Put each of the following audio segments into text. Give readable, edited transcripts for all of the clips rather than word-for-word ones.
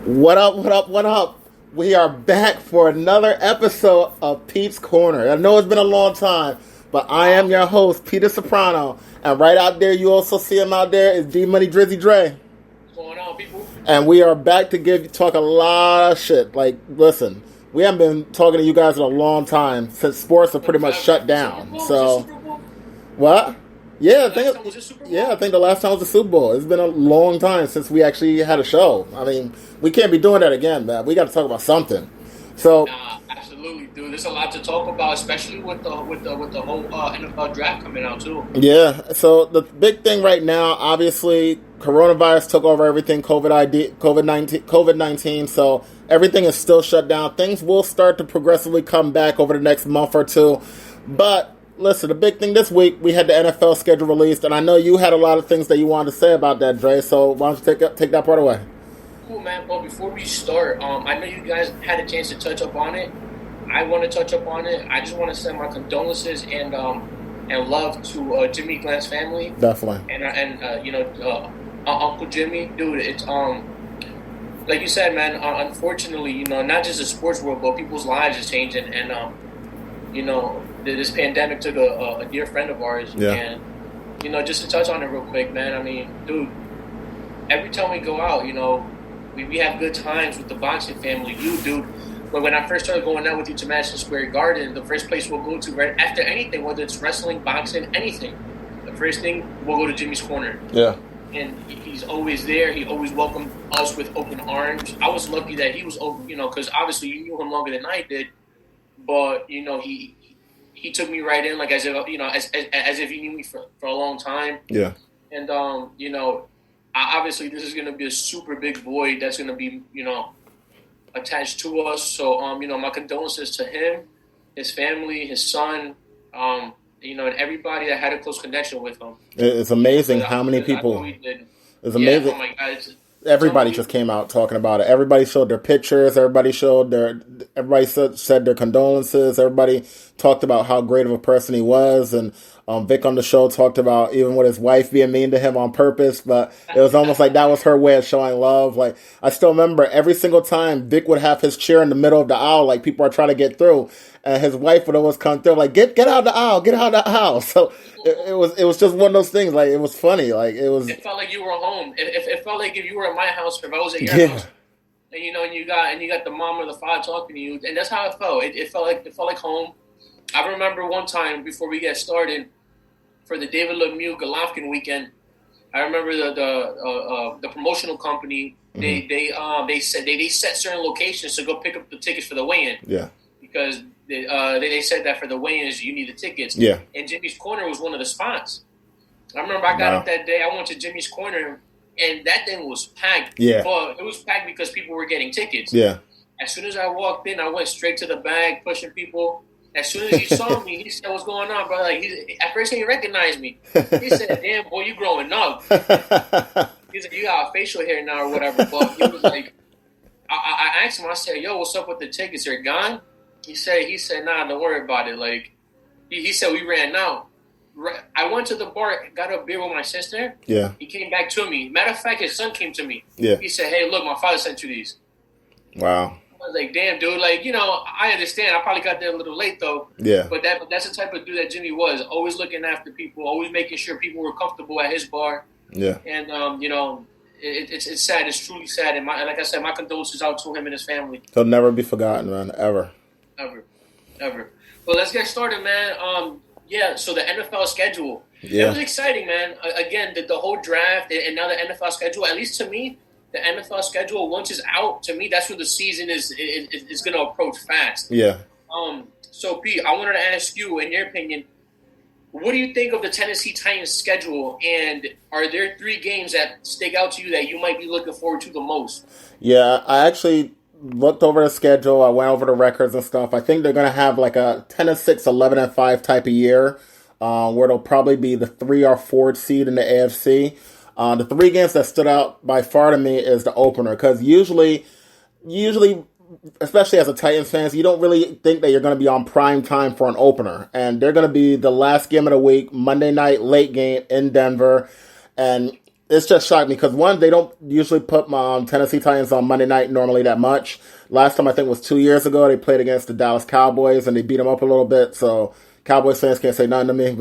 What up, what up, what up? We are back for another episode of Pete's Corner. I know it's been a long time, but I am your host, Peter Soprano. And right out there, you also see him out there, is D-Money Drizzy Dre. What's going on, people? And we are back to talk a lot of shit. Like, listen, we haven't been talking to you guys in a long time since sports are pretty much shut down. So, what? Yeah, I think the last time was the Super Bowl. It's been a long time since we actually had a show. I mean, we can't be doing that again, man. We got to talk about something. So, absolutely, dude. There's a lot to talk about, especially with the whole NFL draft coming out too. Yeah. So the big thing right now, obviously, coronavirus took over everything. COVID-19. So everything is still shut down. Things will start to progressively come back over the next month or two, but. Listen, the big thing this week, we had the NFL schedule released, and I know you had a lot of things that you wanted to say about that, Dre, so why don't you take that part away? Cool, man. Well, before we start, I know you guys had a chance to touch up on it. I want to touch up on it. I just want to send my condolences and love to Jimmy Glenn's family. Definitely. And Uncle Jimmy, dude, it's like you said, man, unfortunately, not just the sports world, but people's lives is changing, and this pandemic took a dear friend of ours, and just to touch on it real quick, man. I mean, dude, every time we go out, we have good times with the boxing family. Dude, when I first started going out with you to Madison Square Garden, the first place we'll go to right after anything, whether it's wrestling, boxing, anything, the first thing we'll go to Jimmy's Corner. Yeah. And he's always there. He always welcomed us with open arms. I was lucky that he was open, because obviously you knew him longer than I did, but he took me right in, like as if as if he knew me for a long time. Yeah. And obviously this is gonna be a super big void that's gonna be attached to us. So my condolences to him, his family, his son, and everybody that had a close connection with him. It's amazing how many people. It's amazing. Yeah, oh my God. Everybody just came out talking about it. Everybody showed their pictures. Everybody said their condolences. Everybody talked about how great of a person he was. And Vic on the show talked about even with his wife being mean to him on purpose. But it was almost like that was her way of showing love. Like, I still remember every single time Vic would have his chair in the middle of the aisle, like people are trying to get through. And his wife would always come through, like, get out of the aisle, get out of the aisle. So it was just one of those things. Like, it was funny. Like, it felt like you were home. It felt like if you were at my house, or if I was at your house, and and you got the mom or the father talking to you, and that's how it felt. It felt like home. I remember one time before we get started for the David Lemieux Golovkin weekend. I remember the promotional company. Mm-hmm. They said they set certain locations to go pick up the tickets for the weigh-in. Yeah. Because they said that for the weigh-ins, you need the tickets. Yeah. And Jimmy's Corner was one of the spots. I remember I got up that day. I went to Jimmy's Corner, and that thing was packed. Yeah. But it was packed because people were getting tickets. Yeah. As soon as I walked in, I went straight to the bag, pushing people. As soon as he saw me, he said, "What's going on, bro?" Like, at first, he didn't recognize me. He said, "Damn, boy, you growing up." He said, "You got facial hair now or whatever." But he was like, I asked him, I said, "Yo, what's up with the tickets? They're gone?" He said, "Nah, don't worry about it." Like, he said, "We ran out." I went to the bar, got a beer with my sister. Yeah. He came back to me. Matter of fact, his son came to me. Yeah. He said, "Hey, look, my father sent you these." Wow. I was like, "Damn, dude. Like, I understand. I probably got there a little late, though." Yeah. But that's the type of dude that Jimmy was. Always looking after people. Always making sure people were comfortable at his bar. Yeah. And it's sad. It's truly sad. And like I said, my condolences out to him and his family. He'll never be forgotten, man. Ever. Well, let's get started, man. So the NFL schedule. Yeah. It was exciting, man. Again, the whole draft and now the NFL schedule, at least to me, the NFL schedule, once it's out, to me, that's when the season is going to approach fast. Yeah. So, Pete, I wanted to ask you, in your opinion, what do you think of the Tennessee Titans schedule, and are there 3 games that stick out to you that you might be looking forward to the most? Yeah, I actually looked over the schedule. I went over the records and stuff. I think they're going to have like a 10-6, 11-5 type of year, where it'll probably be the 3 or 4 seed in the AFC. The 3 games that stood out by far to me is the opener, because usually, especially as a Titans fans, you don't really think that you're going to be on prime time for an opener. And they're going to be the last game of the week, Monday night, late game in Denver. And It's just shocked me because one, they don't usually put my Tennessee Titans on Monday night normally that much. Last time I think was 2 years ago. They played against the Dallas Cowboys and they beat them up a little bit. So Cowboys fans can't say nothing to me,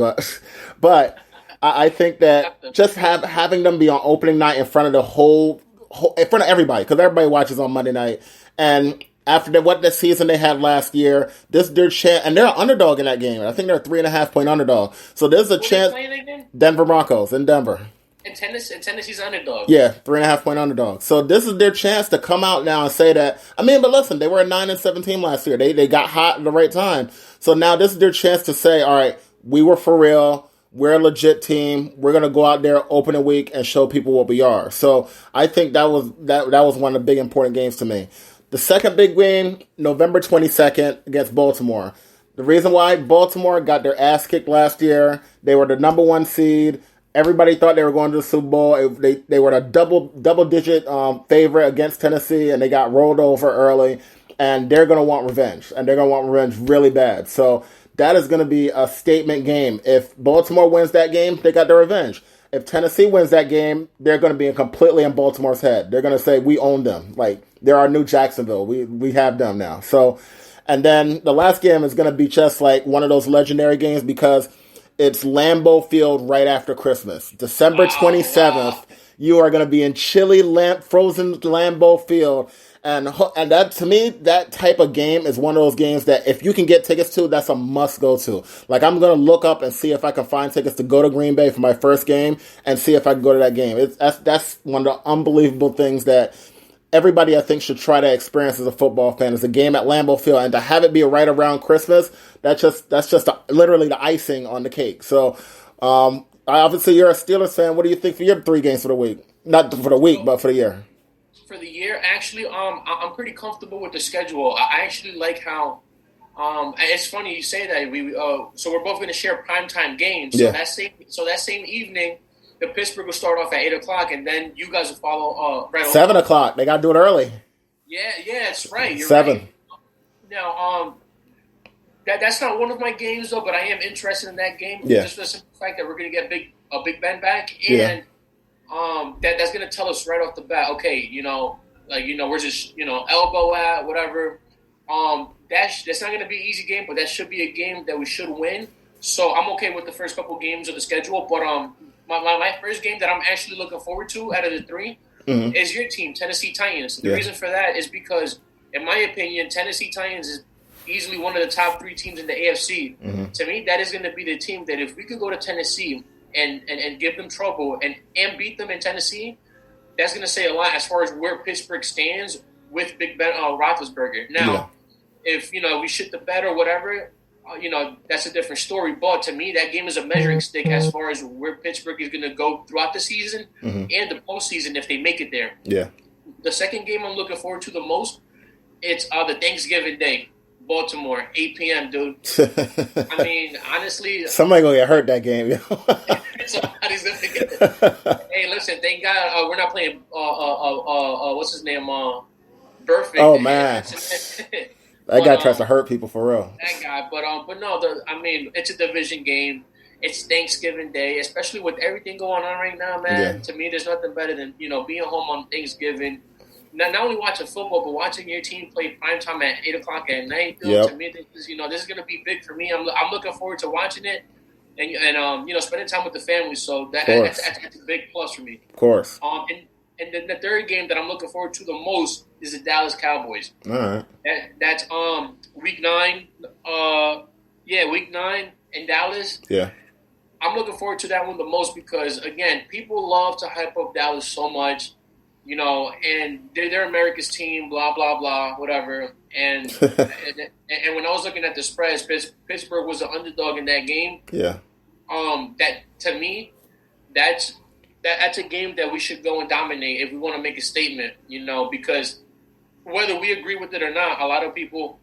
but I think that just having them be on opening night in front of the in front of everybody, because everybody watches on Monday night, and after what the season they had last year, this is their chance, and they're an underdog in that game. I think they're a 3.5-point underdog. So there's a chance. Denver Broncos in Denver. And Tennessee's underdog. Yeah, 3.5-point underdog. So this is their chance to come out now and say that. I mean, but listen, they were a 9-7 team last year. They got hot at the right time. So now this is their chance to say, all right, we were for real. We're a legit team. We're gonna go out there opening week and show people what we are. So I think that was one of the big important games to me. The second big game, November 22nd against Baltimore. The reason why Baltimore got their ass kicked last year, they were the number 1 seed. Everybody thought they were going to the Super Bowl. They were a double-digit favorite against Tennessee, and they got rolled over early. And they're going to want revenge, and they're going to want revenge really bad. So that is going to be a statement game. If Baltimore wins that game, they got their revenge. If Tennessee wins that game, they're going to be completely in Baltimore's head. They're going to say, we own them. Like, they're our new Jacksonville. We have them now. So, and then the last game is going to be just like one of those legendary games because it's Lambeau Field right after Christmas. December 27th, you are going to be in chilly, frozen Lambeau Field. And that, to me, that type of game is one of those games that if you can get tickets to, that's a must go to. Like, I'm going to look up and see if I can find tickets to go to Green Bay for my first game and see if I can go to that game. That's one of the unbelievable things that everybody, I think, should try to experience as a football fan, is a game at Lambeau Field. And to have it be right around Christmas, that's just literally the icing on the cake. So, obviously, you're a Steelers fan. What do you think for your 3 games for the week? Not for the week, but for the year. For the year, actually, I'm pretty comfortable with the schedule. I actually like how, it's funny you say that. So we're both going to share primetime games. So that same evening, the Pittsburgh will start off at 8:00, and then you guys will follow right 7:00. They got to do it early. Yeah, that's right. You're 7. Right. Now, that's not one of my games though, but I am interested in that game just for the simple fact that we're going to get Big Ben back, and that's going to tell us right off the bat, okay, we're just, elbow at, whatever. That's not going to be an easy game, but that should be a game that we should win. So I'm okay with the first couple games of the schedule. But my first game that I'm actually looking forward to out of the 3 is your team, Tennessee Titans. The reason for that is because, in my opinion, Tennessee Titans is easily one of the top 3 teams in the AFC. To me, that is going to be the team that if we could go to Tennessee and give them trouble and beat them in Tennessee, that's going to say a lot as far as where Pittsburgh stands with Big Ben Roethlisberger. Now, if we shit the bed or whatever, that's a different story. But to me, that game is a measuring stick as far as where Pittsburgh is going to go throughout the season and the postseason if they make it there. Yeah. The second game I'm looking forward to the most, it's the Thanksgiving Day. Baltimore, 8 p.m., dude. I mean, honestly... Somebody's going to get hurt that game, Somebody's going to get it. Hey, listen, thank God we're not playing, what's his name, Burfict. Oh, man. That guy tries to hurt people for real. That guy. But no, it's a division game. It's Thanksgiving Day, especially with everything going on right now, man. Yeah. To me, there's nothing better than, being home on Thanksgiving. Not only watching football, but watching your team play primetime at 8:00 at night. Dude, to me, this is going to be big for me. I'm looking forward to watching it and spending time with the family. So that's a big plus for me. Of course. And then the third game that I'm looking forward to the most is the Dallas Cowboys. All right. That's week 9. Week 9 in Dallas. Yeah. I'm looking forward to that one the most because, again, people love to hype up Dallas so much. And they're America's team, blah, blah, blah, whatever. And and when I was looking at the spreads, Pittsburgh was the underdog in that game. Yeah. That, to me, that's a game that we should go and dominate if we want to make a statement, because whether we agree with it or not, a lot of people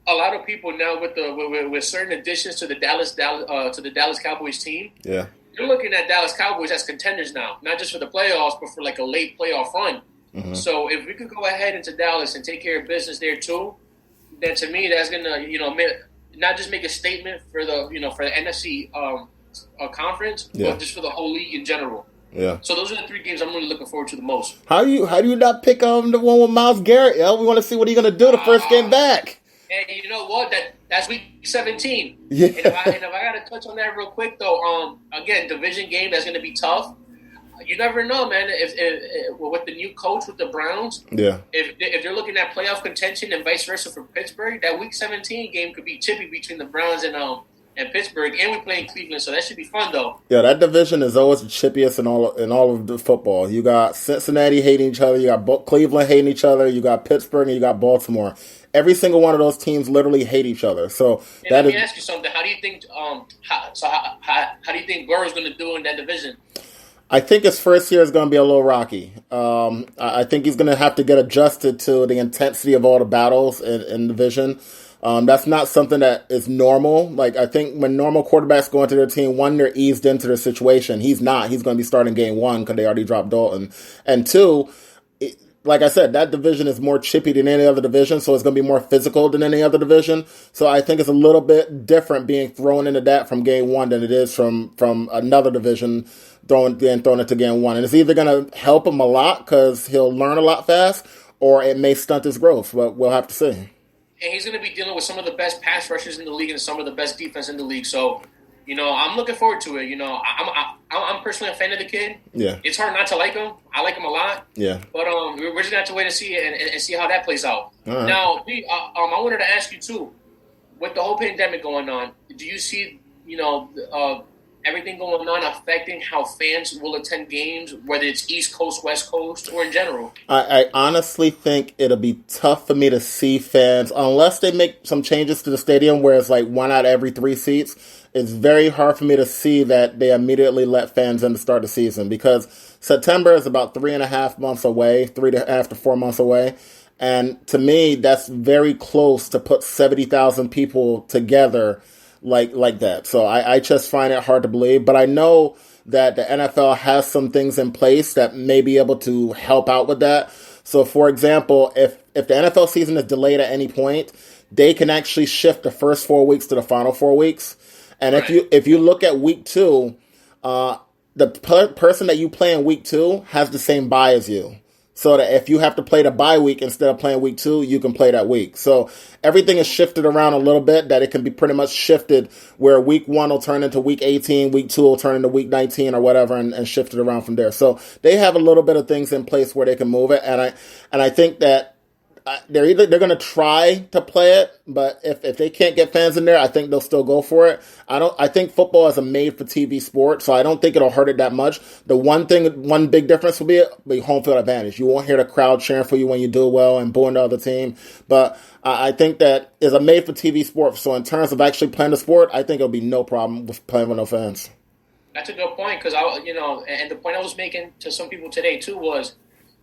now with certain additions to the Dallas Cowboys team. Yeah. You're looking at Dallas Cowboys as contenders now, not just for the playoffs, but for like a late playoff run. Mm-hmm. So if we could go ahead into Dallas and take care of business there too, then to me that's gonna not just make a statement for the for the NFC conference, but just for the whole league in general. Yeah. So those are the three games I'm really looking forward to the most. How do you not pick the one with Myles Garrett? Yo, we want to see what he's gonna do the first game Ah, back. and you know what? That's week 17. And if Yeah. I gotta touch on that real quick though, again, division game that's gonna be tough. You never know, man. If with the new coach with the Browns, Yeah. if they're looking at playoff contention and vice versa for Pittsburgh, that Week 17 game could be chippy between the Browns and Pittsburgh, and we play in Cleveland, so that should be fun though. Yeah, that division is always the chippiest in all of the football. You got Cincinnati hating each other, you got Cleveland hating each other, you got Pittsburgh, and you got Baltimore. Every single one of those teams literally hate each other. So And that let is. me ask you something. How do you think how do you think Burrow's going to do in that division? I think his first year is going to be a little rocky. I think he's going to have to get adjusted to the intensity of all the battles in the division. That's not something that is normal. Like, I think when normal quarterbacks go into their team, one, they're eased into their situation. He's not. He's going to be starting game one because they already dropped Dalton. And two, like I said, that division is more chippy than any other division, so it's going to be more physical than any other division. So I think it's a little bit different being thrown into that from game one than it is from another division being thrown into game one. And it's either going to help him a lot because he'll learn a lot fast, or it may stunt his growth. But we'll have to see. And he's going to be dealing with some of the best pass rushers in the league and some of the best defense in the league. So, I'm looking forward to it. I'm personally a fan of the kid. Yeah, It's hard not to like him. I like him a lot. yeah. But we're just going to have to wait and see and see how that plays out. All right. Now, I wanted to ask you too, with the whole pandemic going on, do you see everything going on affecting how fans will attend games, whether it's East Coast, West Coast, or in general? I honestly think it'll be tough for me to see fans unless they make some changes to the stadium where it's like one out of every three seats. It's very hard for me to see that they immediately let fans in to start the season because September is about 3.5 months away, 3.5 to 4 months away. And to me, that's very close to put 70,000 people together like that. So I just find it hard to believe. But I know that the NFL has some things in place that may be able to help out with that. So, for example, if the NFL season is delayed at any point, they can actually shift the first 4 weeks to the final 4 weeks. And Right. if you look at week two, the person that you play in week two has the same bye as you. So that if you have to play the bye week instead of playing week two, you can play that week. So everything is shifted around a little bit that it can be pretty much shifted where week one will turn into week 18, week two will turn into week 19 or whatever and shift it around from there. So they have a little bit of things in place where they can move it. And I think that they're going to try to play it, but if they can't get fans in there, I think they'll still go for it. I think football is a made for TV sport, so I don't think it'll hurt it that much. The one big difference will be home field advantage. You won't hear the crowd cheering for you when you do well and booing the other team. But I think that is a made for TV sport. So in terms of actually playing the sport, I think it'll be no problem with playing with no fans. That's a good point because and the point I was making to some people today too was,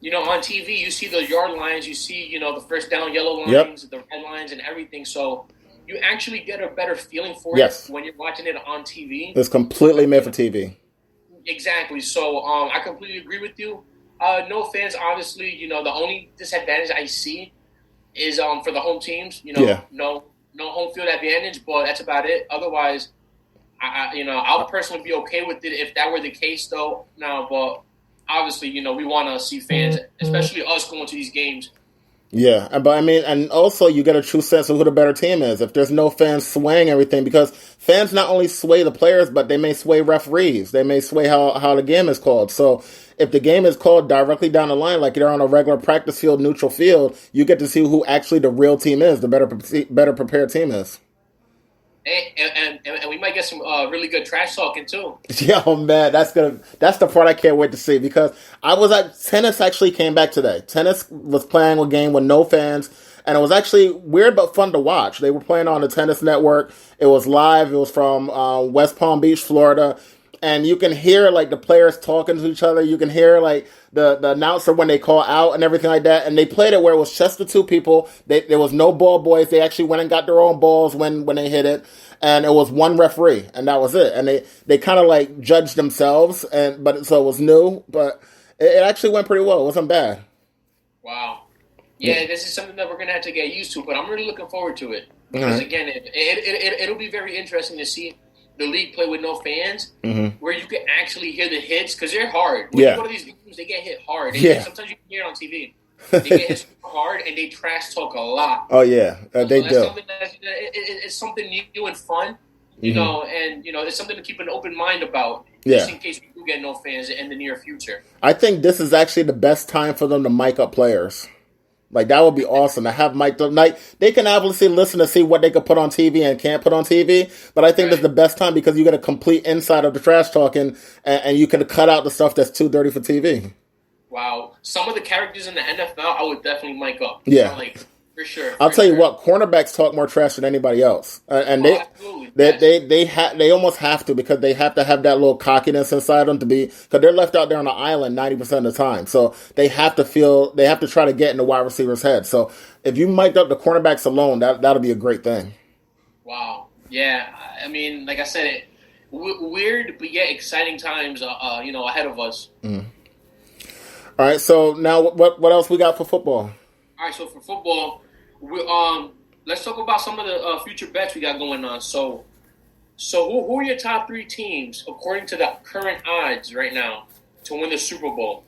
on TV, you see the yard lines, you see, the first down yellow lines, Yep. the red lines, and everything. So you actually get a better feeling for Yes. it when you're watching it on TV. It's completely made for TV. Exactly. So I completely agree with you. No fans, obviously, the only disadvantage I see is for the home teams. Yeah. No home field advantage, but that's about it. Otherwise, I'll personally be okay with it if that were the case, though. Now, but obviously, we want to see fans, especially us going to these games. Yeah, but I mean, and also you get a true sense of who the better team is if there's no fans swaying everything, because fans not only sway the players, but they may sway referees. They may sway how the game is called. So if the game is called directly down the line, like you're on a regular practice field, neutral field, you get to see who actually the real team is, the better prepared team is. And we might get some really good trash talking too. Yeah, oh man, that's the part I can't wait to see, because tennis actually came back today. Tennis was playing a game with no fans, and it was actually weird but fun to watch. They were playing on the Tennis Network. It was live. It was from West Palm Beach, Florida. And you can hear like the players talking to each other. You can hear like the announcer when they call out and everything like that. And they played it where it was just the two people. There was no ball boys. They actually went and got their own balls when they hit it. And it was one referee, and that was it. And they kind of like judged themselves, so it was new, but it actually went pretty well. It wasn't bad. Wow. Yeah, this is something that we're gonna have to get used to, but I'm really looking forward to it because again, it'll be very interesting to see the league play with no fans, Mm-hmm. where you can actually hear the hits because they're hard. When Yeah. you go to these games, they get hit hard. Yeah. Sometimes you can hear it on TV. They get hit super hard and they trash talk a lot. Oh yeah, they that's do. Something it's something new and fun, you Mm-hmm. know, and it's something to keep an open mind about, Yeah. just in case we do get no fans in the near future. I think this is actually the best time for them to mic up players. Like, that would be awesome to have mic'd up. Like, they can obviously listen to see what they could put on TV and can't put on TV, but I think this is the best time because you get a complete insight of the trash talking, and you can cut out the stuff that's too dirty for TV. Wow. Some of the characters in the NFL, I would definitely mic up. Yeah. Like, for sure. I'll tell you what, cornerbacks talk more trash than anybody else, and they almost have to, because they have to have that little cockiness inside them to be, because they're left out there on the island 90% of the time, so they have to try to get in the wide receiver's head. So if you mic'd up the cornerbacks alone, that'll be a great thing. Wow. Yeah. I mean, like I said, weird but yet exciting times, ahead of us. Mm. All right. So now, what else we got for football? All right. So for football, let's talk about some of the future bets we got going on. So who are your top 3 teams according to the current odds right now to win the Super Bowl?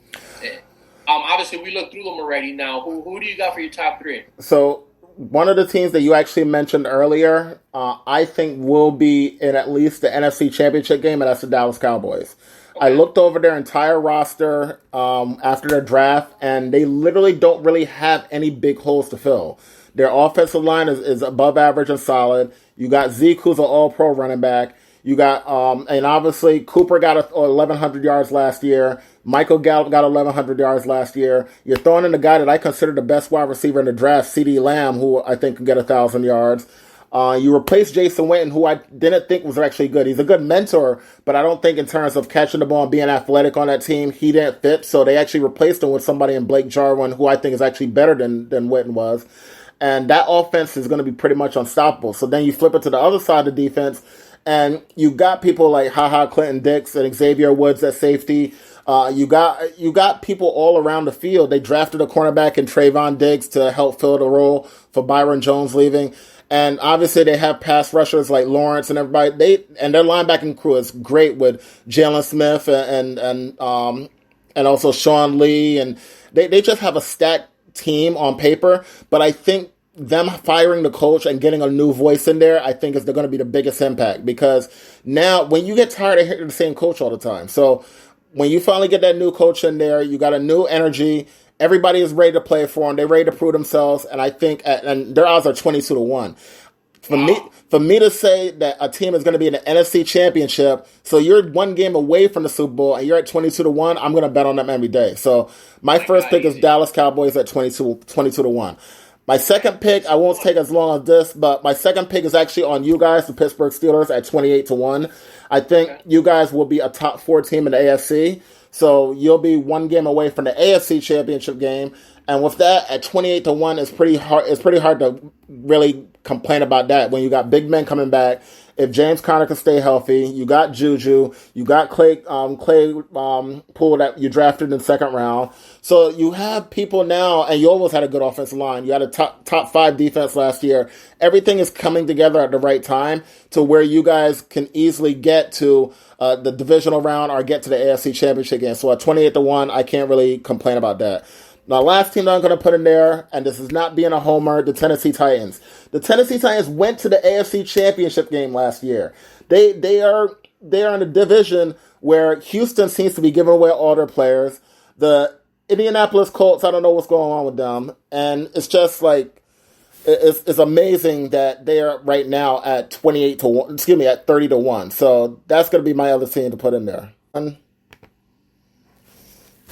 Obviously we looked through them already. Now, who do you got for your top 3? So one of the teams that you actually mentioned earlier, I think will be in at least the NFC Championship game, and that's the Dallas Cowboys. Okay. I looked over their entire roster after their draft, and they literally don't really have any big holes to fill. Their offensive line is above average and solid. You got Zeke, who's an all-pro running back. You got, and obviously Cooper got 1,100 yards last year. Michael Gallup got 1,100 yards last year. You're throwing in the guy that I consider the best wide receiver in the draft, CeeDee Lamb, who I think could get 1,000 yards. You replaced Jason Witten, who I didn't think was actually good. He's a good mentor, but I don't think in terms of catching the ball and being athletic on that team, he didn't fit. So they actually replaced him with somebody in Blake Jarwin, who I think is actually better than Witten was. And that offense is going to be pretty much unstoppable. So then you flip it to the other side of the defense, and you got people like Clinton Dix and Xavier Woods at safety. You got people all around the field. They drafted a cornerback in Trayvon Diggs to help fill the role for Byron Jones leaving. And obviously they have pass rushers like Lawrence and everybody. And their linebacking crew is great with Jalen Smith and also Sean Lee. And they just have a stacked team on paper. But I think them firing the coach and getting a new voice in there, I think is going to be the biggest impact. Because now when you get tired of hearing the same coach all the time. So when you finally get that new coach in there, you got a new energy. Everybody is ready to play for them. They're ready to prove themselves. And I think, and their odds are 22-1. For me to say that a team is going to be in the NFC Championship, so you're one game away from the Super Bowl and you're at 22-1, I'm going to bet on them every day. So my first pick is Dallas Cowboys at 22-1. My second pick, I won't take as long as this, but my second pick is actually on you guys, the Pittsburgh Steelers, at 28-1. I think you guys will be a top 4 team in the AFC. So you'll be one game away from the AFC Championship game. And with that, at 28-1, it's pretty hard to really complain about that when you got big men coming back. If James Conner can stay healthy, you got Juju, you got Clay Poole that you drafted in the second round. So you have people now, and you almost had a good offensive line. You had a top 5 defense last year. Everything is coming together at the right time to where you guys can easily get to the divisional round or get to the AFC Championship game. So at 28-1, I can't really complain about that. Now, last team that I'm going to put in there, and this is not being a homer, the Tennessee Titans. The Tennessee Titans went to the AFC Championship game last year. They are in a division where Houston seems to be giving away all their players. The Indianapolis Colts, I don't know what's going on with them. And it's just like, it's amazing that they are right now at 28-1, at 30-1. So that's going to be my other team to put in there.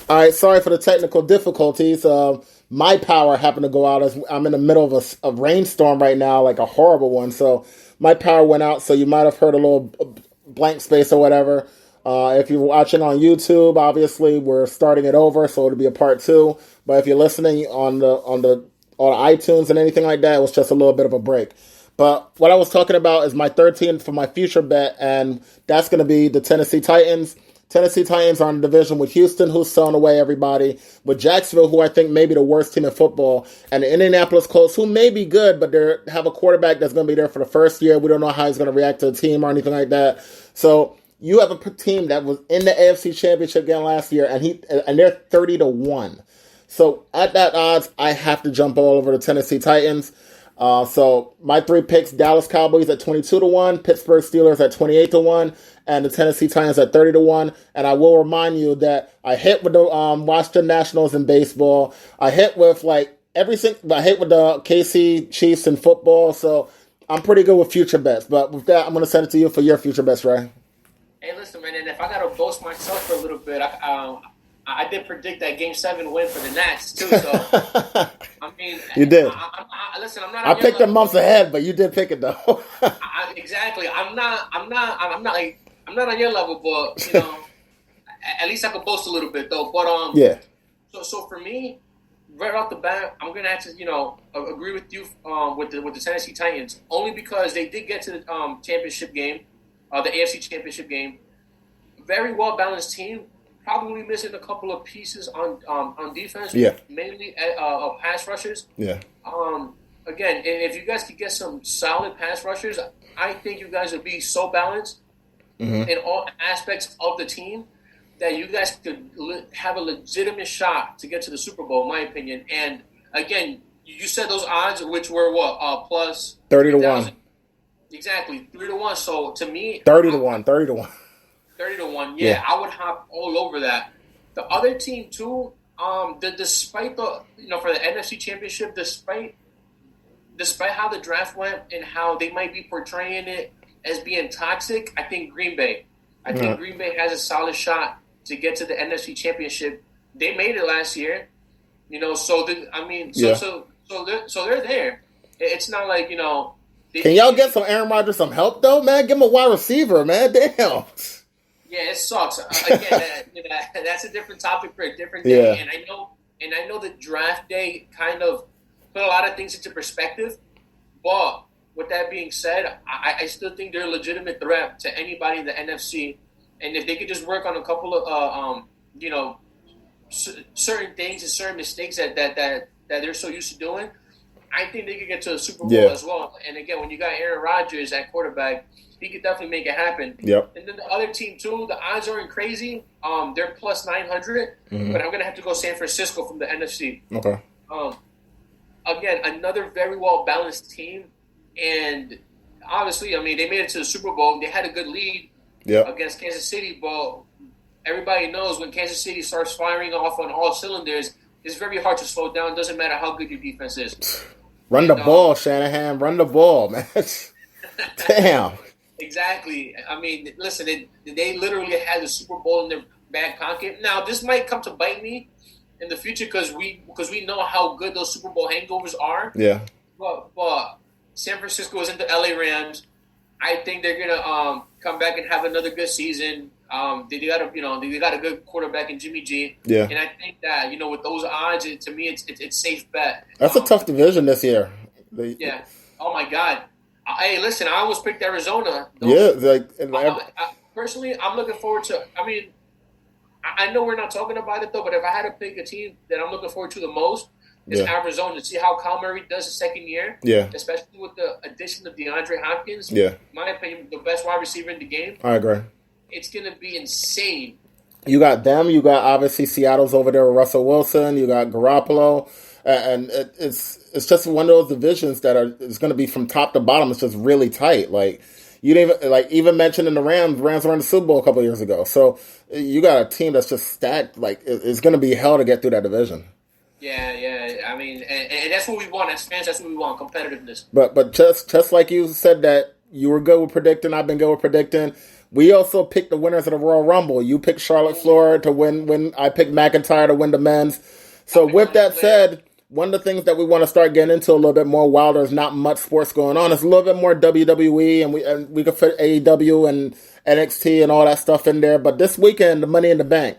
All right, sorry for the technical difficulties. My power happened to go out as I'm in the middle of a rainstorm right now, like a horrible one. So my power went out, so you might have heard a little blank space or whatever. If you're watching on YouTube, obviously we're starting it over, so it'll be a part 2. But if you're listening on iTunes and anything like that, it was just a little bit of a break. But what I was talking about is my 13th for my future bet, and that's going to be the Tennessee Titans. Tennessee Titans are in the division with Houston, who's selling away everybody, with Jacksonville, who I think may be the worst team in football, and the Indianapolis Colts, who may be good, but they have a quarterback that's going to be there for the first year. We don't know how he's going to react to the team or anything like that. So you have a team that was in the AFC Championship game last year, and they're 30-1. So at that odds, I have to jump all over the Tennessee Titans. So my 3 picks: Dallas Cowboys at 22-1, Pittsburgh Steelers at 28-1, and the Tennessee Titans at 30-1. And I will remind you that I hit with the Washington Nationals in baseball. I hit with everything. I hit with the KC Chiefs in football. So I'm pretty good with future bets. But with that, I'm going to send it to you for your future bets, Ray. Hey, listen, man. And if I got to boast myself for a little bit, I did predict that Game 7 win for the Nats too. So I mean, you did. Listen, I'm not. I picked them months ahead, but you did pick it though. Exactly. I'm not on your level, but you know, at least I could boast a little bit though. But yeah. So for me, right off the bat, I'm gonna have to agree with you with the Tennessee Titans, only because they did get to the championship game, the AFC Championship game. Very well balanced team. Probably missing a couple of pieces on defense. Yeah. Mainly pass rushers. Yeah. Again, if you guys could get some solid pass rushers, I think you guys would be so balanced in all aspects of the team that you guys could have a legitimate shot to get to the Super Bowl, in my opinion. And again, you said those odds, which were what plus 30-1. Exactly, 3-1. So to me, 30-1. 30-1. Yeah, I would hop all over that. The other team too, despite the for the NFC Championship, despite how the draft went and how they might be portraying it as being toxic, I think Green Bay has a solid shot to get to the NFC Championship. They made it last year, So they're there. It's not like Can y'all get some Aaron Rodgers some help though, man? Give him a wide receiver, man. Damn. Yeah, it sucks. Again, that's a different topic for a different day. Yeah. And I know the draft day kind of put a lot of things into perspective. But with that being said, I still think they're a legitimate threat to anybody in the NFC. And if they could just work on a couple of certain things and certain mistakes that they're so used to doing, I think they could get to a Super Bowl as well. And again, when you got Aaron Rodgers at quarterback, he could definitely make it happen. Yep. And then the other team too, the odds aren't crazy. They're plus 900, but I'm gonna have to go San Francisco from the NFC. Okay. Again, another very well balanced team, and obviously, I mean, they made it to the Super Bowl. They had a good lead against Kansas City, but everybody knows when Kansas City starts firing off on all cylinders, it's very hard to slow down. It doesn't matter how good your defense is. Run the ball, Shanahan. Run the ball, man. Damn. Exactly. I mean, listen, they literally had the Super Bowl in their back pocket. Now, this might come to bite me in the future because we know how good those Super Bowl hangovers are. Yeah. But San Francisco is into LA Rams. I think they're gonna come back and have another good season. They got a good quarterback in Jimmy G. Yeah. And I think that with those odds, to me, it's safe bet. That's a tough division this year. Yeah. Oh my God. Hey, listen, I almost picked Arizona. Personally, I'm looking forward to. I mean, I know we're not talking about it though, but if I had to pick a team that I'm looking forward to the most, it's Arizona. To see how Kyle Murray does his second year, especially with the addition of DeAndre Hopkins. Yeah, in my opinion, the best wide receiver in the game. I agree. It's gonna be insane. You got them. You got obviously Seattle's over there with Russell Wilson. You got Garoppolo. And it's just one of those divisions that is going to be from top to bottom. It's just really tight. Like you didn't even mentioning the Rams. Rams were in the Super Bowl a couple years ago. So you got a team that's just stacked. Like it's going to be hell to get through that division. Yeah. I mean, and that's what we want as fans. That's what we want, competitiveness. But just like you said that you were good with predicting, I've been good with predicting. We also picked the winners of the Royal Rumble. You picked Charlotte Flair to win. I picked McIntyre to win the men's. So with that said, one of the things that we want to start getting into a little bit more while there's not much sports going on is a little bit more WWE, and we could fit AEW and NXT and all that stuff in there. But this weekend, the Money in the Bank.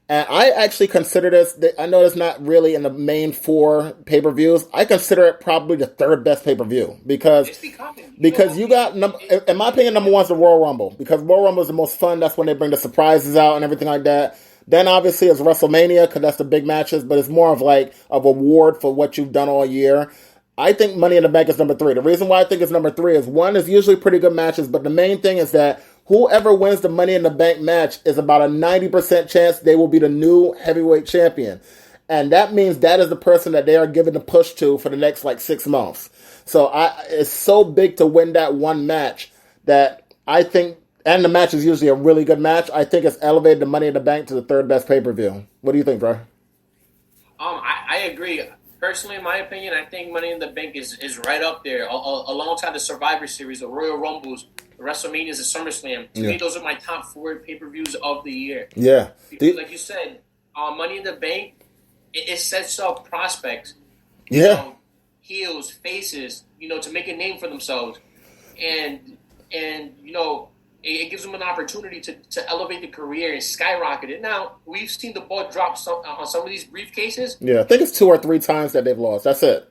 And I actually consider this, I know it's not really in the main 4 pay-per-views. I consider it probably the 3rd best pay-per-view It's becoming. because you got, in my opinion, number 1 is the Royal Rumble. Because Royal Rumble is the most fun. That's when they bring the surprises out and everything like that. Then obviously it's WrestleMania because that's the big matches, but it's more of like a reward for what you've done all year. I think Money in the Bank is number 3. The reason why I think it's number 3 is, one, is usually pretty good matches, but the main thing is that whoever wins the Money in the Bank match is about a 90% chance they will be the new heavyweight champion. And that means that is the person that they are giving the push to for the next 6 months. So it's so big to win that one match that I think, and the match is usually a really good match, I think it's elevated the Money in the Bank to the 3rd best pay-per-view. What do you think, bro? I agree. Personally, in my opinion, I think Money in the Bank is right up there, alongside the Survivor Series, the Royal Rumbles, the WrestleManias, the SummerSlam. To me, those are my top 4 pay-per-views of the year. Yeah. Because, like you said, Money in the Bank, it sets up prospects. Yeah. Heels, faces, to make a name for themselves. And it gives them an opportunity to elevate the career and skyrocket it. Now, we've seen the ball drop on some of these briefcases. Yeah, I think it's 2 or 3 times that they've lost. That's it.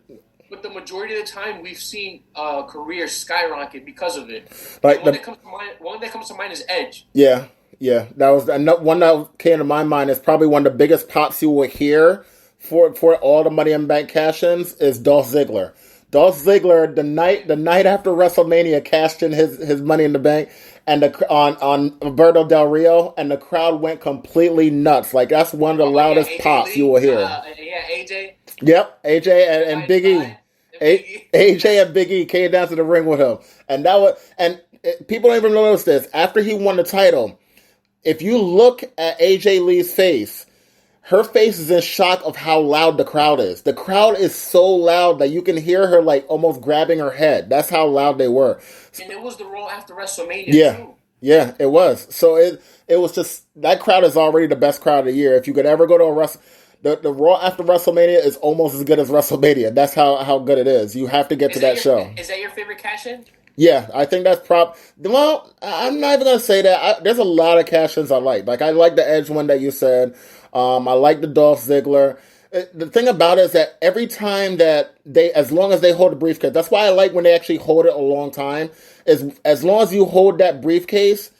But the majority of the time, we've seen careers skyrocket because of it. Like one that comes to mind is Edge. Yeah. That was one that came to my mind. Is probably one of the biggest pops you will hear for all the Money in the Bank cash-ins is Dolph Ziggler. Dolph Ziggler, the night after WrestleMania, cashed in his Money in the Bank. And on Roberto Del Rio, and the crowd went completely nuts. Like, that's one of the loudest pops you will hear. AJ. Yep, AJ and Big E. AJ and Big E came down to the ring with him, and people don't even notice this. After he won the title, if you look at AJ Lee's face, her face is in shock of how loud the crowd is. The crowd is so loud that you can hear her almost grabbing her head. That's how loud they were. And it was the Raw after WrestleMania too. Yeah, it was. So it was just, that crowd is already the best crowd of the year. If you could ever go to the Raw after WrestleMania is almost as good as WrestleMania. That's how good it is. You have to get to that show. Is that your favorite cash-in? Yeah, I think that's well, I'm not even going to say that. There's a lot of cash-ins I like. Like, I like the Edge one that you said. I like the Dolph Ziggler. The thing about it is that every time that as long as they hold the briefcase, that's why I like when they actually hold it a long time, is as long as you hold that briefcase,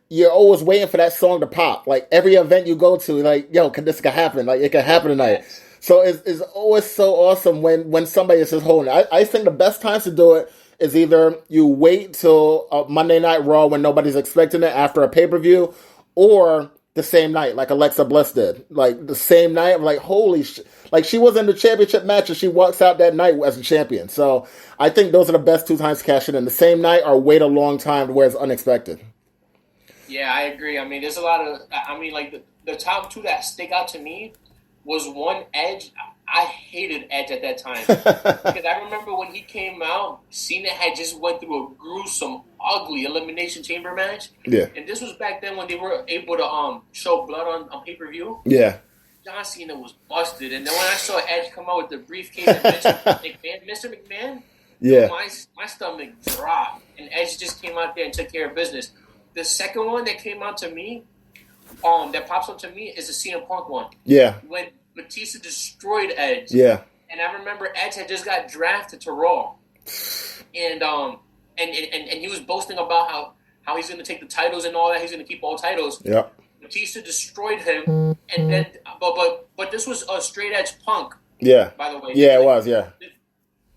you're always waiting for that song to pop. Like, every event you go to, like, yo, this could happen. Like, it could happen tonight. Yes. So it's always so awesome when somebody is just holding it. I think the best times to do it is either you wait till Monday Night Raw when nobody's expecting it after a pay-per-view, or the same night, like Alexa Bliss did. Like, the same night, I'm like, holy shit. Like, she was in the championship match and she walks out that night as a champion. So I think those are the best 2 times to cash it in. The same night or wait a long time to where it's unexpected. Yeah, I agree. I mean, there's a lot of, the top 2 that stick out to me was one, Edge. I hated Edge at that time. Because I remember when he came out, Cena had just went through a gruesome, ugly Elimination Chamber match. Yeah. And this was back then when they were able to show blood on pay-per-view. Yeah. John Cena was busted. And then when I saw Edge come out with the briefcase and Mr. McMahon, yeah, my stomach dropped. And Edge just came out there and took care of business. The second one that came out to me, that pops up to me, is the CM Punk one. Yeah. When Batista destroyed Edge. Yeah. And I remember Edge had just got drafted to Raw. And he was boasting about how he's going to take the titles and all that. He's going to keep all titles. Yeah. Batista destroyed him. And then, but this was a straight edge Punk. Yeah. By the way. Yeah, it was, yeah.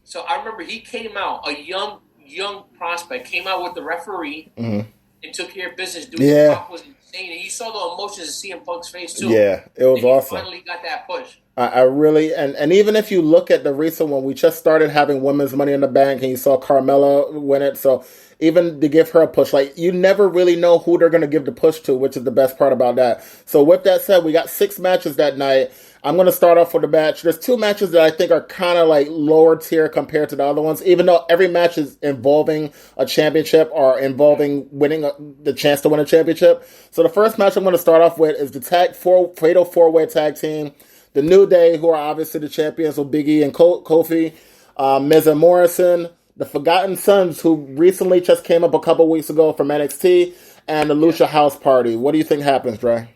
So I remember he came out, a young prospect, came out with the referee and took care of business. Dude, the Punk was insane. And you saw the emotions of CM Punk's face, too. Yeah, it was awesome. He finally got that push. I really, and even if you look at the recent one, we just started having women's Money in the Bank, and you saw Carmella win it. So even to give her a push, like, you never really know who they're going to give the push to, which is the best part about that. So with that said, we got 6 matches that night. I'm going to start off with the match. There's 2 matches that I think are kind of like lower tier compared to the other ones, even though every match is involving a championship or involving winning the chance to win a championship. So the first match I'm going to start off with is the Fatal 4-Way Tag Team. The New Day, who are obviously the champions, with Big E and Kofi, Miz and Morrison, the Forgotten Sons, who recently just came up a couple weeks ago from NXT, and the Lucha House Party. What do you think happens, Dre?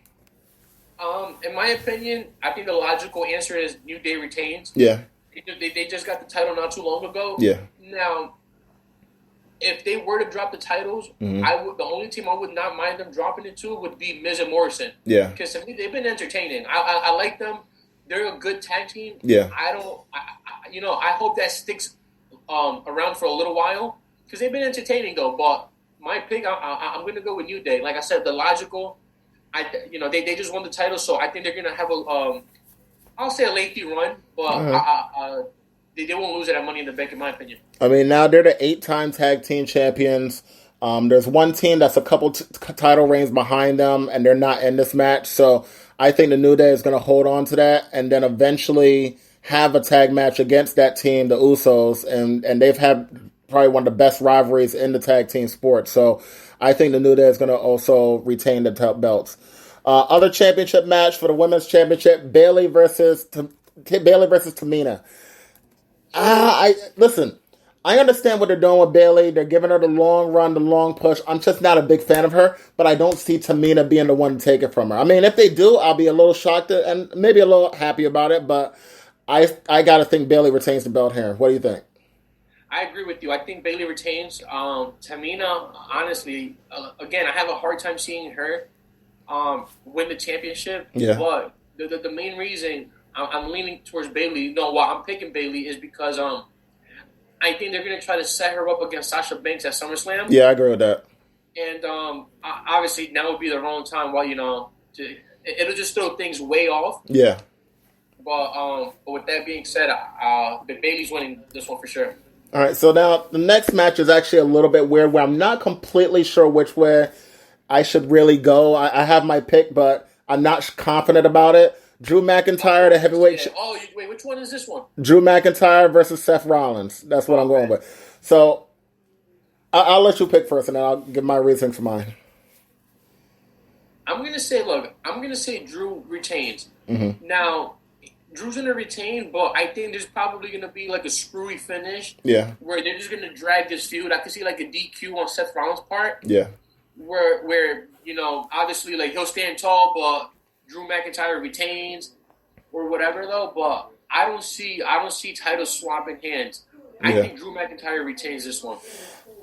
In my opinion, I think the logical answer is New Day retains. Yeah, They just got the title not too long ago. yeah. Now, if they were to drop the titles, Hmm. I would. The only team I would not mind them dropping it to would be Miz and Morrison. Yeah, Because to me, they've been entertaining. I like them. They're a good tag team. yeah. I don't. I hope that sticks around for a little while because they've been entertaining though. But my pick, I'm going to go with New Day. Like I said, the logical. They just won the title, so I think they're going to have I'll say a lengthy run, but they won't lose it at Money in the Bank, in my opinion. I mean, now they're the 8-time tag team champions. There's one team that's a couple title reigns behind them, and they're not in this match. So I think the New Day is going to hold on to that, and then eventually have a tag match against that team, the Usos, and they've had probably one of the best rivalries in the tag team sport. So I think the New Day is going to also retain the top belts. Other championship match for the women's championship: Bayley versus Tamina. I listen. I understand what they're doing with Bayley. They're giving her the long run, the long push. I'm just not a big fan of her, but I don't see Tamina being the one to take it from her. I mean, if they do, I'll be a little shocked and maybe a little happy about it, but I got to think Bayley retains the belt here. What do you think? I agree with you. I think Bayley retains. Tamina, honestly, again, I have a hard time seeing her win the championship. Yeah. But the main reason I'm leaning towards Bayley, no, why I'm picking Bayley is because I think they're going to try to set her up against Sasha Banks at SummerSlam. Yeah, I agree with that. And obviously, now would be the wrong time. Well, it'll just throw things way off. Yeah. But with that being said, Bayley's winning this one for sure. All right, so now the next match is actually a little bit weird where I'm not completely sure which way I should really go. I have my pick, but I'm not confident about it. Drew McIntyre, the heavyweight. Wait, which one is this one? Drew McIntyre versus Seth Rollins. That's what I'm going with. So I'll let you pick first, and then I'll give my reasoning for mine. I'm going to say Drew retains. Mm-hmm. Now, Drew's going to retain, but I think there's probably going to be like a screwy finish. Yeah. Where they're just going to drag this feud. I could see like a DQ on Seth Rollins' part. Yeah. Where obviously like he'll stand tall, but Drew McIntyre retains or whatever though. But I don't see titles swapping hands. I think Drew McIntyre retains this one.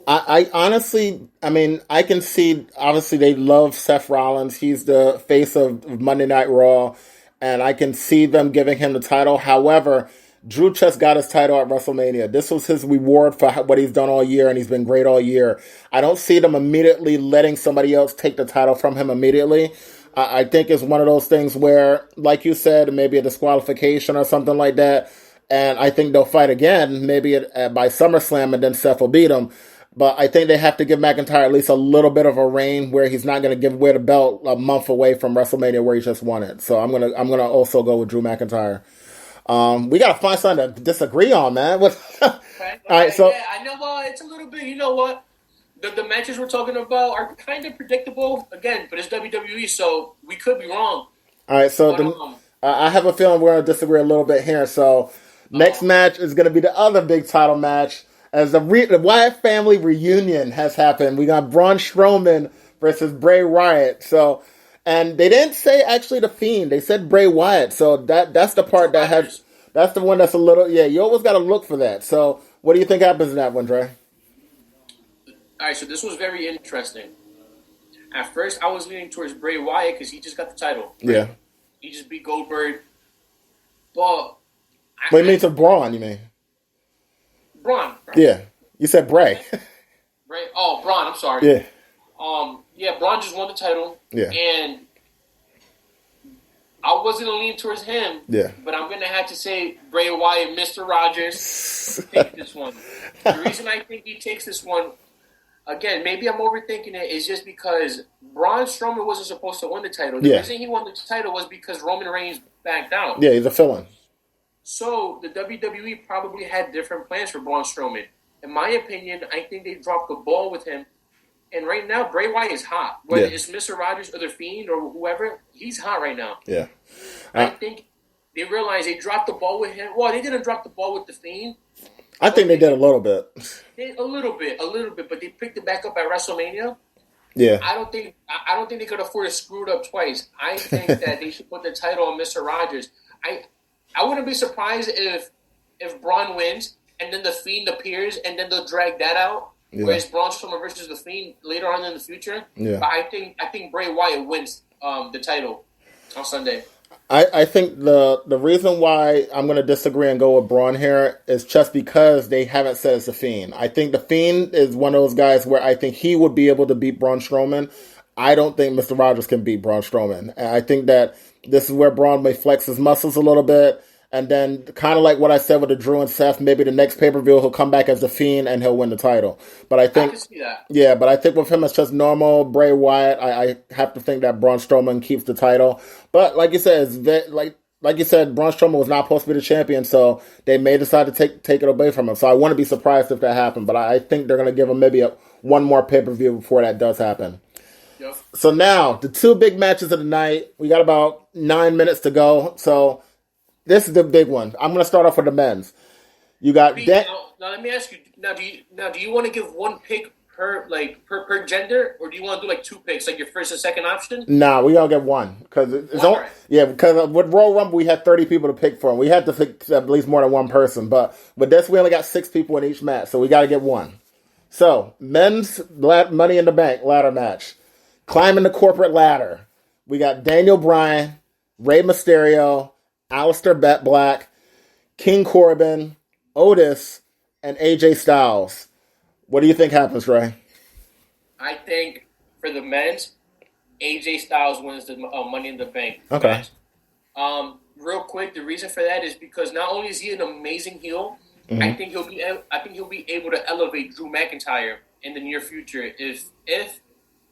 I honestly, I mean, I can see, obviously, they love Seth Rollins. He's the face of Monday Night Raw, and I can see them giving him the title. However, Drew just got his title at WrestleMania. This was his reward for what he's done all year, and he's been great all year. I don't see them immediately letting somebody else take the title from him immediately. I think it's one of those things where, like you said, maybe a disqualification or something like that, and I think they'll fight again, maybe by SummerSlam, and then Seth will beat him. But I think they have to give McIntyre at least a little bit of a reign where he's not going to give away the belt a month away from WrestleMania where he just won it. So I'm gonna also go with Drew McIntyre. We gotta find something to disagree on, man. All right, so yeah, I know. It's a little bit. You know what? The matches we're talking about are kind of predictable. Again, but it's WWE, so we could be wrong. All right, so I have a feeling we're gonna disagree a little bit here. So next match is gonna be the other big title match. As the Wyatt family reunion has happened, we got Braun Strowman versus Bray Wyatt. So, and they didn't say actually the Fiend; they said Bray Wyatt. So that's the part that's the one that's a little You always got to look for that. So, what do you think happens in that one, Dre? All right, so this was very interesting. At first, I was leaning towards Bray Wyatt because he just got the title. Right? Yeah, he just beat Goldberg. But you mean to Braun? You mean? Braun. Right? Yeah. You said Bray. Bray. Oh, Braun. I'm sorry. Yeah. Braun just won the title. Yeah. And I wasn't going to lean towards him. Yeah. But I'm going to have to say Bray Wyatt, Mr. Rogers, take this one. The reason I think he takes this one, again, maybe I'm overthinking it, is just because Braun Strowman wasn't supposed to win the title. The reason he won the title was because Roman Reigns backed out. Yeah, he's a fill-in. So the WWE probably had different plans for Braun Strowman. In my opinion, I think they dropped the ball with him. And right now, Bray Wyatt is hot. Whether it's Mr. Rogers or The Fiend or whoever, he's hot right now. Yeah. I think they realized they dropped the ball with him. Well, they didn't drop the ball with The Fiend. I think they did a little bit. A little bit. But they picked it back up at WrestleMania. Yeah. I don't think they could afford to screw it up twice. I think that they should put the title on Mister Rogers. I I wouldn't be surprised if Braun wins and then the Fiend appears and then they'll drag that out. Yeah. Whereas Braun Strowman versus the Fiend later on in the future. Yeah. But I think Bray Wyatt wins the title on Sunday. I think the reason why I'm going to disagree and go with Braun here is just because they haven't said it's the Fiend. I think the Fiend is one of those guys where I think he would be able to beat Braun Strowman. I don't think Mr. Rogers can beat Braun Strowman. And I think that this is where Braun may flex his muscles a little bit. And then, kind of like what I said with the Drew and Seth, maybe the next pay-per-view he'll come back as the Fiend and he'll win the title. But I I think, can see that. yeah, but I think with him it's just normal Bray Wyatt. I have to think that Braun Strowman keeps the title. But like you said, like you said, Braun Strowman was not supposed to be the champion, so they may decide to take it away from him. So I wouldn't be surprised if that happened. But I think they're going to give him maybe one more pay-per-view before that does happen. Yep. So now, the two big matches of the night. We got about 9 minutes to go. So this is the big one. I'm going to start off with the men's. You got Now let me ask you. Do you want to give one pick per gender, or do you want to do like two picks, like your first and second option? Nah, we gotta get one because it's One, all right. yeah. Because with Royal Rumble we had 30 people to pick from. We had to pick at least more than one person, but with this we only got 6 people in each match, so we got to get one. So men's Money in the Bank ladder match, climbing the corporate ladder. We got Daniel Bryan, Rey Mysterio, Aleister Black, King Corbin, Otis, and AJ Styles. What do you think happens, Ray? I think for the men's, AJ Styles wins the Money in the Bank Okay. match. Real quick, the reason for that is because not only is he an amazing heel, I think he'll be able to elevate Drew McIntyre in the near future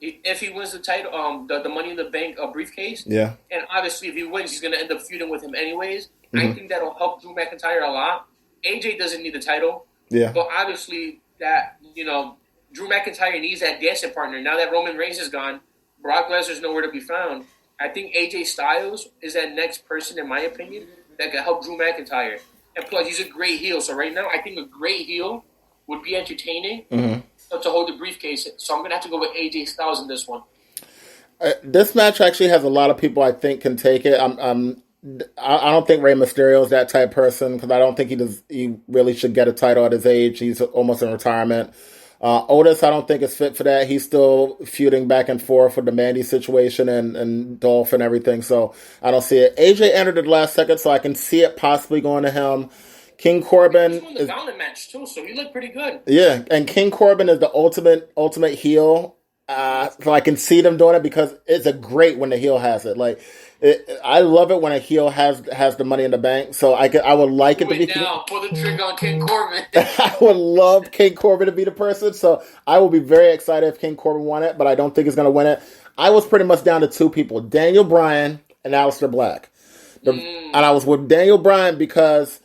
if he wins the title, the Money in the Bank briefcase. Yeah. And obviously, if he wins, he's going to end up feuding with him anyways. I think that'll help Drew McIntyre a lot. AJ doesn't need the title, Yeah. but obviously Drew McIntyre needs that dancing partner. Now that Roman Reigns is gone, Brock Lesnar's nowhere to be found. I think AJ Styles is that next person, in my opinion, that can help Drew McIntyre. And plus, he's a great heel. So right now, I think a great heel would be entertaining to hold the briefcase. So I'm going to have to go with AJ Styles in this one. This match actually has a lot of people I think can take it. I don't think Rey Mysterio is that type of person because I don't think he really should get a title at his age. He's almost in retirement. Otis, I don't think is fit for that. He's still feuding back and forth with the Mandy situation and Dolph and everything, so I don't see it. AJ entered at the last second, so I can see it possibly going to him. King Corbin He won the gauntlet match too, so he looked pretty good. yeah, and King Corbin is the ultimate heel. So I can see them doing it because it's a great when the heel has it. I love it when a heel has the Money in the Bank. So I would like it to be. Now, pull the trigger on King Corbin. I would love King Corbin to be the person. So I will be very excited if King Corbin won it, but I don't think he's going to win it. I was pretty much down to 2 people: Daniel Bryan and Aleister Black. And I was with Daniel Bryan because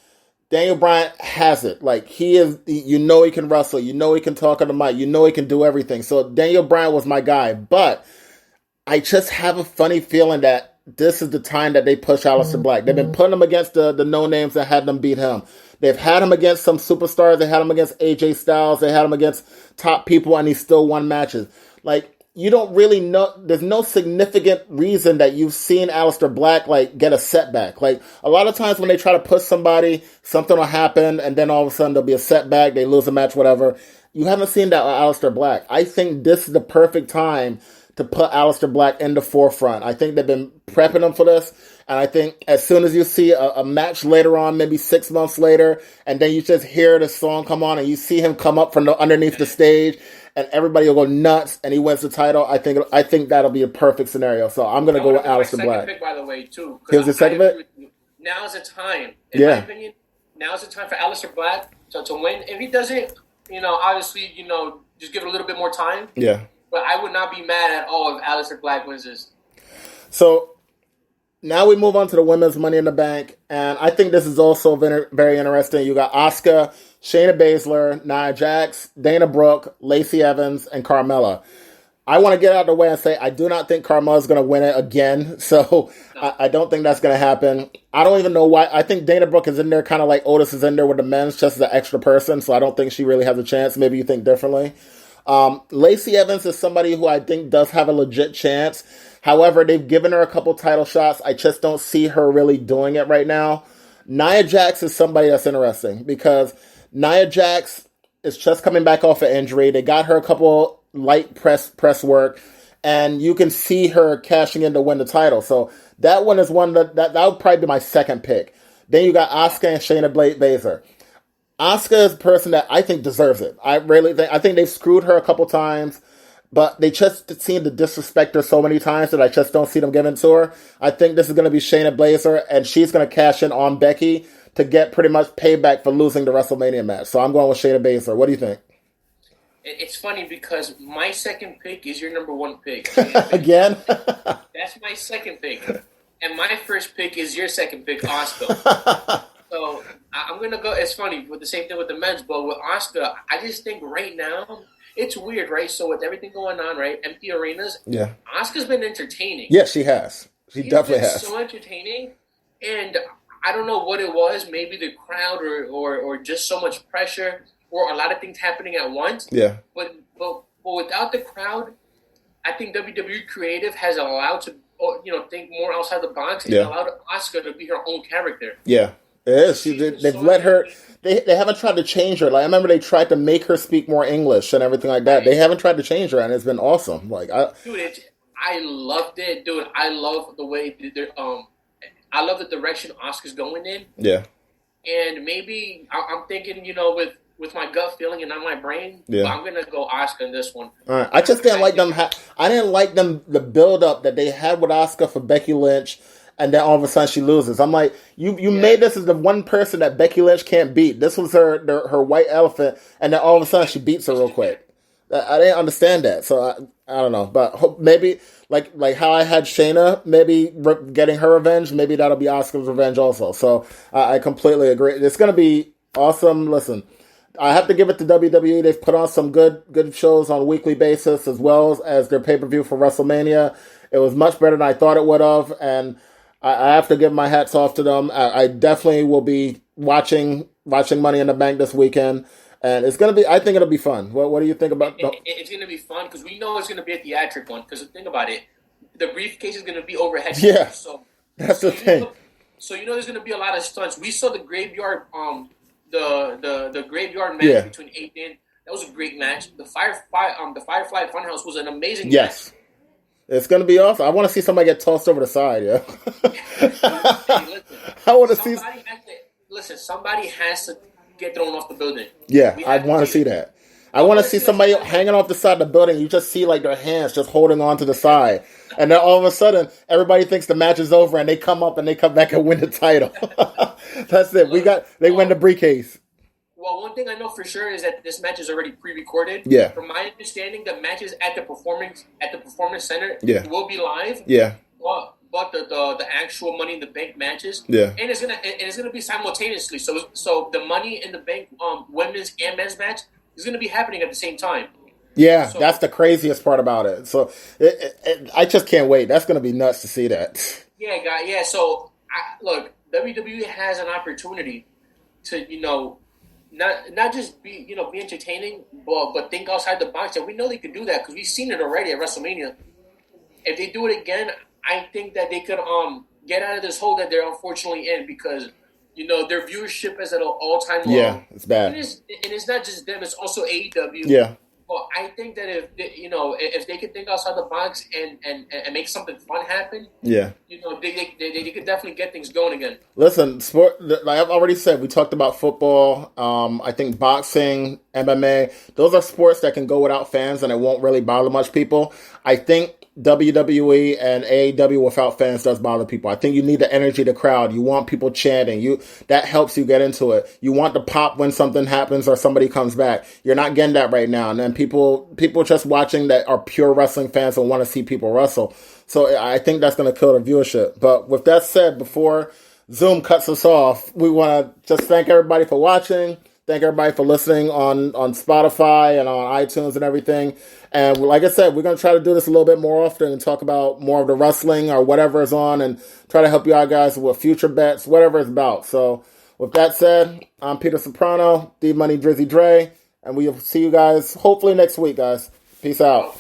Daniel Bryan has it. He can wrestle. He can talk on the mic. He can do everything. So Daniel Bryan was my guy. But I just have a funny feeling that this is the time that they push Aleister Black. They've been putting him against the no-names that had them beat him. They've had him against some superstars. They had him against AJ Styles. They had him against top people, and he still won matches. You don't really know. There's no significant reason that you've seen Aleister Black get a setback. A lot of times when they try to push somebody, something will happen, and then all of a sudden there'll be a setback. They lose a match, whatever. You haven't seen that with Aleister Black. I think this is the perfect time to put Aleister Black in the forefront. I think they've been prepping him for this, and I think as soon as you see a match later on, maybe 6 months later, and then you just hear the song come on, and you see him come up from underneath the stage, and everybody will go nuts, and he wins the title. I think that'll be a perfect scenario. So I'm going to go with Aleister Black. Pick, by the way, too. He was the second pick? Now's the time. In my opinion, now's the time for Aleister Black to win. If he doesn't, obviously, just give it a little bit more time. Yeah. But I would not be mad at all if Aleister Black wins this. So now we move on to the women's Money in the Bank, and I think this is also very interesting. You got Asuka, Shayna Baszler, Nia Jax, Dana Brooke, Lacey Evans, and Carmella. I want to get out of the way and say I do not think Carmella's going to win it again, so no. I don't think that's going to happen. I don't even know why. I think Dana Brooke is in there kind of like Otis is in there with the men's just as an extra person, so I don't think she really has a chance. Maybe you think differently. Lacey Evans is somebody who I think does have a legit chance. However, they've given her a couple title shots. I just don't see her really doing it right now. Nia Jax is somebody that's interesting because Nia Jax is just coming back off an injury. They got her a couple light press work, and you can see her cashing in to win the title. So that one is one that would probably be my second pick. Then you got Asuka and Shayna Baszler. Asuka is a person that I think deserves it. I think they've screwed her a couple times, but they just seem to disrespect her so many times that I just don't see them giving to her. I think this is going to be Shayna Baszler, and she's going to cash in on Becky to get pretty much payback for losing the WrestleMania match. So I'm going with Shayna Baszler. What do you think? It's funny because my second pick is your number one pick. Again? That's my second pick. And my first pick is your second pick, Asuka. So I'm going to go, it's funny, with the same thing with the men's, but with Asuka, I just think right now, it's weird, right? So with everything going on, right, empty arenas, yeah, Asuka's been entertaining. Yes, she has. She definitely has. So entertaining, and I don't know what it was, maybe the crowd or just so much pressure or a lot of things happening at once. Yeah. But without the crowd, I think WWE Creative has allowed to think more outside the box and allowed Asuka to be her own character. Yeah. It is. They've let her. They haven't tried to change her. Like I remember they tried to make her speak more English and everything like that. Right. They haven't tried to change her, and it's been awesome. Like I loved it, dude. I love the way I love the direction Asuka's going in. Yeah. And maybe I'm thinking, with my gut feeling and not my brain, I'm gonna go Asuka in this one. All right. I just didn't like them. I didn't like them the build up that they had with Asuka for Becky Lynch. And then all of a sudden she loses. I'm like, you made this as the one person that Becky Lynch can't beat. This was her white elephant, and then all of a sudden she beats her real quick. I didn't understand that, so I don't know. But maybe like how I had Shayna, maybe getting her revenge, maybe that'll be Asuka's revenge also. So I completely agree. It's going to be awesome. Listen, I have to give it to WWE. They've put on some good shows on a weekly basis as well as their pay-per-view for WrestleMania. It was much better than I thought it would have, and I have to give my hats off to them. I definitely will be watching Money in the Bank this weekend, and it's gonna be. I think it'll be fun. What do you think about? It's gonna be fun because we know it's gonna be a theatric one. Because think about it, the briefcase is gonna be overhead. Yeah, so that's the thing. So there's gonna be a lot of stunts. We saw the graveyard, the graveyard match between Aiden. That was a great match. The Firefly Funhouse was an amazing match. It's going to be awesome. I want to see somebody get tossed over the side, yeah. I want to see... somebody has to get thrown off the building. Yeah, I want to see that. I want to see somebody hanging off the side of the building. You just see like their hands just holding on to the side. And then all of a sudden, everybody thinks the match is over and they come up and they come back and win the title. That's it. They win the briefcase. Well, one thing I know for sure is that this match is already pre-recorded. Yeah. From my understanding, the matches at the performance center will be live. Yeah. But the actual Money in the Bank matches. Yeah. And it's gonna be simultaneously. So the Money in the Bank women's and men's match is gonna be happening at the same time. Yeah, that's the craziest part about it. So I just can't wait. That's gonna be nuts to see that. Yeah, guy. Yeah. So look, WWE has an opportunity to Not just be entertaining, but think outside the box. And we know they can do that because we've seen it already at WrestleMania. If they do it again, I think that they could get out of this hole that they're unfortunately in because their viewership is at an all-time low. Yeah, it's bad. And it's not just them; it's also AEW. Yeah. Well, I think that if they could think outside the box and make something fun happen, they could definitely get things going again. Listen, sport. Like I've already said, we talked about football. I think boxing, MMA. Those are sports that can go without fans, and it won't really bother much people. I think WWE and AEW without fans does bother people. I think you need the energy of the crowd. You want people chanting. That helps you get into it. You want the pop when something happens or somebody comes back. You're not getting that right now. And then people just watching that are pure wrestling fans and want to see people wrestle. So I think that's going to kill the viewership. But with that said, before Zoom cuts us off, we want to just thank everybody for watching. Thank everybody for listening on Spotify and on iTunes and everything. And like I said, we're going to try to do this a little bit more often and talk about more of the wrestling or whatever is on and try to help you out guys with future bets, whatever it's about. So with that said, I'm Peter Soprano, D Money Drizzy Dre, And we'll see you guys hopefully next week, guys. Peace out.